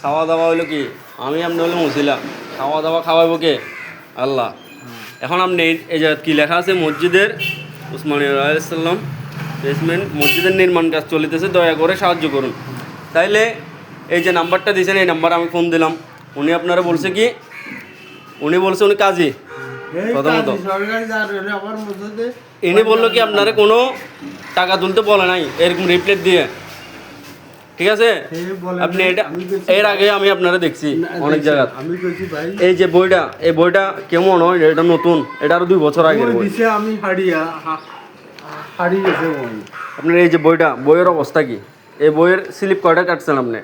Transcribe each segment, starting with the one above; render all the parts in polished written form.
খাওয়া দাওয়া হইলো কি আমি আপনি হলে মুছিলা খাওয়া দাওয়া খাওয়াইব কে আল্লাহ। এখন আপনি এই যে কি লেখা আছে মসজিদের উসমানীয় আলাইহিসসালাম বেসমেন্ট মসজিদের নির্মাণ কাজ চলিতেছে, দয়া করে সাহায্য করুন। তাইলে এই যে নাম্বারটা দিয়েছেন এই নাম্বার আমি ফোন দিলাম, উনি আপনারা বলছে কি উনি বলছে উনি কাজী প্রথমত। ইনি বললো কি আপনারা কোনো টাকা তুলতে বলে নাই এরকম রিপ্লেট দিয়ে, ঠিক আছে? আপনি এটা এর আগে আমি আপনারা দেখছি অনেক জায়গা। এই যে বইটা এই বইটা কেমন হয়, এটা নতুন, এটা আরো 2 বছর আগে আমি হারিয়ে গেছে। আপনার এই যে বইটা বইয়ের অবস্থা কি? এই বইয়ের স্লিপ কয়টা কাটছেন আপনি?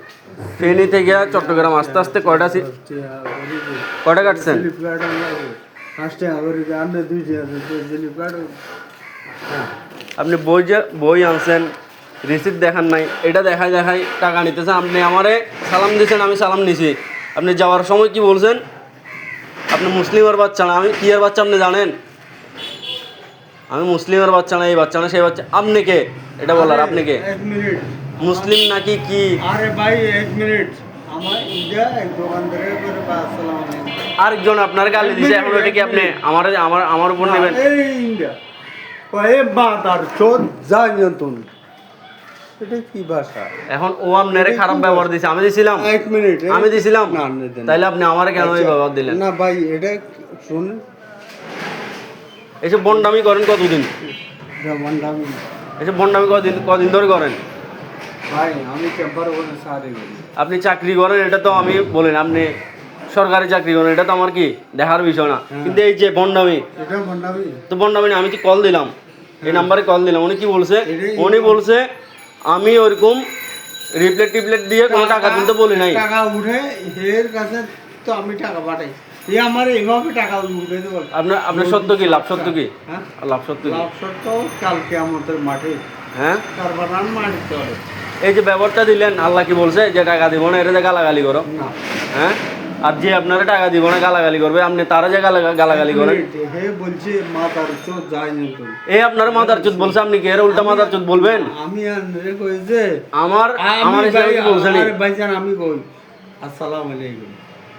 ফেনী থেকে চট্টগ্রাম আস্তে আস্তে কয়টা কাটছেন? আপনি বই আনছেন, রিসিপ্ট দেখান নাই, এটা দেখাই টাকা নিতেছেন। আপনি আমারে সালাম দিয়েছেন, আমি সালাম নিছি। আপনি যাওয়ার সময় কি বলছেন? আপনি মুসলিমের বাচ্চা না। আমি কি এর বাচ্চা আপনি জানেন? আমি মুসলিমের বাচ্চা না, এই বাচ্চা না সেই বাচ্চা। আপনি কে এটা বলার? আপনি কে? মুসলিম নাকি কি? আরে ভাই 1 মিনিট, আমার ইজা এক দোকানদারের করে আসসালামু আলাইকুম আরেকজন আপনার গালি দিছে, এখন ওটা কি আপনি আমার উপর নেবেন? এই ইন্ডিয়া কয়ে বাতার চোদ জানিয়তুন, এটা কি ভাষা? এখন ও আপনারে খারাপ ব্যবহার দিছে, আমি দিছিলাম? 1 মিনিট আমি দিছিলাম? না তাইলে আপনি আমারে কেন এই ব্যবহার দিলেন? না ভাই এটা শুন, এসব বন্ডামি করেন কতদিন? বন্ডামি এসব বন্ডামি কদিন ধরে করেন? ভাই আমি টেম্পার বলে সারে করি। আপনি চাকরি করেন এটা তো আমি বলেন, আপনি সরকারি চাকরি করেন এটা তো আমার কি দেখার বিষয় না, কিন্তু এই যে বন্ডামি, এটা বন্ডামি তো বন্ডামি না। আমি কি কল দিলাম, এই নাম্বারে কল দিলাম, উনি কি বলছে? উনি বলছে আমি ওরকম রিপ্লেট দিয়ে কোনো টাকা তুলতে বলি নাই। টাকা উঠে এর কাছে তো আমি টাকা পাঠাই, এই আমার এইভাবে টাকা উঠে দেবো। আপনার সত্য কি? লাভ সত্য কি? হ্যাঁ লাভ সত্য কি? লাভ সত্য কালকে আমাদের মাঠে, হ্যাঁ তারপর মাঠে হবে। এই যে ব্যবহারটা দিলেন, আল্লাহ কি বলছে যে টাকা দিব না, এটা গালাগালি করো? না হ্যাঁ, আর যে আপনারা টাকা দিব না গালাগালি করবে, আপনি তারা যে গালাগালি করেন। হে বলছে মাথার চোদ যায় না তো, এই আপনার মাথার চোদ বলছে, আপনি কি এর উল্টা মাথার চোদ বলবেন? আমি আনরে কইছে আমার হিসাবে কি বলছেন? আরে ভাইজান আমি কই আসসালামু আলাইকুম,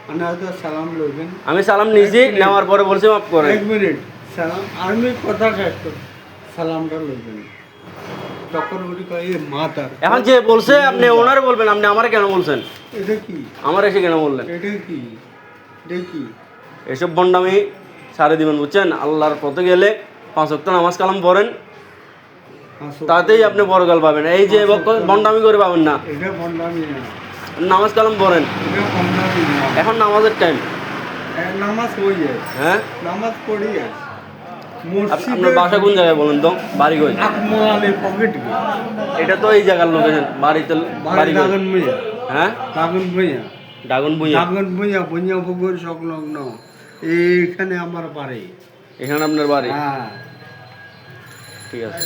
আমি হয়তো সালাম লইবেন, আমি সালাম নিয়েছি, নেওয়ার পরে বলছি মাফ করেন। 1 মিনিট সালাম আমি কথা শেষ করি, সালামটা লইবেন তখন উনি কয় এ মাথার। এখন যে বলছে আপনি ওনারে বলবেন, আপনি আমারে কেন বলছেন? এটা কি? আমার এসে কেন বললেন? এটা কি? এটা কি? এসব বন্ডামি সারে দিবেন, বুঝছেন? আল্লাহর পথে গেলে 5 ওয়াক্ত নামাজ কালাম পড়েন, তাতেই আপনি বড়গাল পাবেন। এই যে বন্ডামি করে পাবেন না, এটা বন্ডামি না, নামাজ কালাম পড়েন। এটা বন্ডামি না। এখন নামাজের টাইম, নামাজ পড়ি যায়, হ্যাঁ নামাজ পড়ি যায়। আপনার বাসা কোন জায়গায় বলেন তো? বাড়ি কই? আকমলালে পকেট এটা তো এই জায়গার লোকেশন, বাড়িতে বাড়ি কই? দাগন ভুঁইয়া, হ্যাঁ দাগন ভুঁইয়া, ডাগুন বুইয়া। দাগন ভুঁইয়া ভুঁইয়া পুকুর সংলগ্ন এইখানে আমার বাড়ি। এখানে আপনার বাড়ি? হ্যাঁ ঠিক আছে।